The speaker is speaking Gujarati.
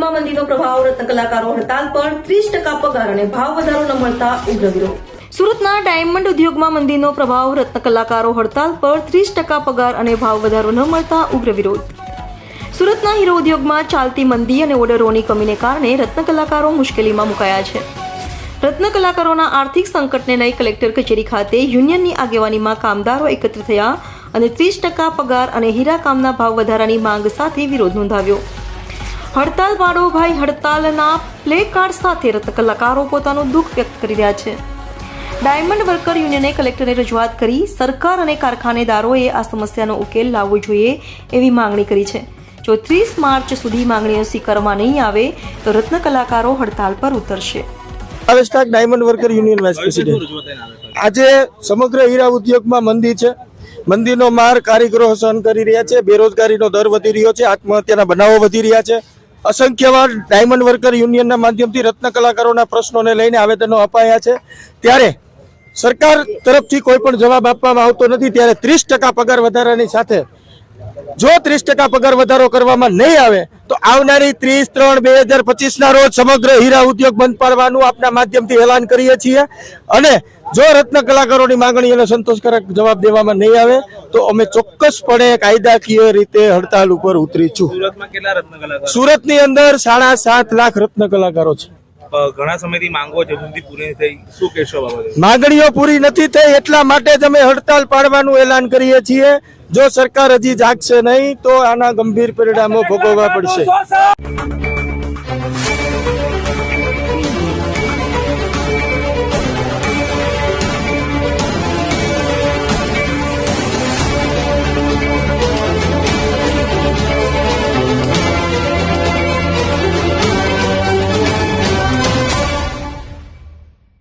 ઉદ્યોગમાં મંદીનો પ્રભાવ, રત્ન કલાકારો હડતાલ પર, 30% પગાર અને ભાવ વધારો ન મળતા ઉગ્ર વિરોધ. સુરતના ડાયમંડ ઉદ્યોગમાં મંદીનો પ્રભાવ, રત્ન કલાકારો હડતાલ પર, 30% પગાર અને ભાવ વધારો ન મળતા ઉગ્ર વિરોધ. સુરતના હીરો ઉદ્યોગમાં ચાલતી મંદી અને ઓર્ડરોની કમીને કારણે રત્ન કલાકારો મુશ્કેલીમાં મુકાયા છે. રત્ન કલાકારોના આર્થિક સંકટને લઈ કલેક્ટર કચેરી ખાતે યુનિયનની આગેવાનીમાં કામદારો એકત્ર થયા અને 30% પગાર અને હીરા કામના ભાવ વધારાની માંગ સાથે વિરોધ નોંધાવ્યો. હડતાલ પાડો ભાઈ હડતાલના પ્લે કાર્ડ સાથે રત્ન કલાકારો પોતાનું દુઃખ વ્યક્ત કરી રહ્યા છે. ડાયમંડ વર્કર યુનિયને કલેક્ટરને રજૂઆત કરી સરકાર અને કારખાનેદારોએ આ સમસ્યાનો ઉકેલ લાવવો જોઈએ એવી માંગણી કરી છે. જો 30 માર્ચ સુધી માંગણીઓ સ્વીકારવામાં નહીં આવે તો રત્ન કલાકારો હડતાલ પર ઉતરશે. Diamond worker union vice president. આજે સમગ્ર હીરા ઉદ્યોગમાં મંદી છે. મંદીનો માર કારીગરો સહન કરી રહ્યા છે. બેરોજગારીનો દર વધી રહ્યો છે. આત્મહત્યાના બનાવો વધી રહ્યા છે. અસંખ્ય વાર ડાયમંડ વર્કર યુનિયનના માધ્યમથી રત્ન કલાકારોના પ્રશ્નોને લઈને આવેદનો અપાયા છે. ત્યારે સરકાર તરફથી કોઈ પણ જવાબ આપવામાં આવતો નથી. ત્યારે 30% પગાર વધારાની સાથે જો 30% પગાર વધારો કરવામાં નહીં આવે તો આવનારી 30/3/2025 ના રોજ સમગ્ર હીરા ઉદ્યોગ બંધ પાડવાનું આપના માધ્યમથી એલાન કરીએ છીએ. અને જો રત્ન કલાકારોની માંગણીઓને સંતોષકારક જવાબ દેવામાં નહીં આવે તો અમે ચોક્કસપણે કાયદાકીય રીતે હડતાલ ઉપર ઉતરીશું. સુરતમાં કેટલા રત્ન કલાકારો? સુરતની અંદર 7.5 લાખ રત્ન કલાકારો છે. ઘણા સમયથી માંગો હજુ સુધી પૂરી થઈ, શું કહેશો બાબતે? માંગણીઓ પૂરી નથી થઈ એટલા માટે જ અમે હડતાલ પાડવાનું એલાન કરીએ છીએ. જો સરકાર હજી જાગશે નહીં તો આના ગંભીર પરિણામો ભોગવવા પડશે.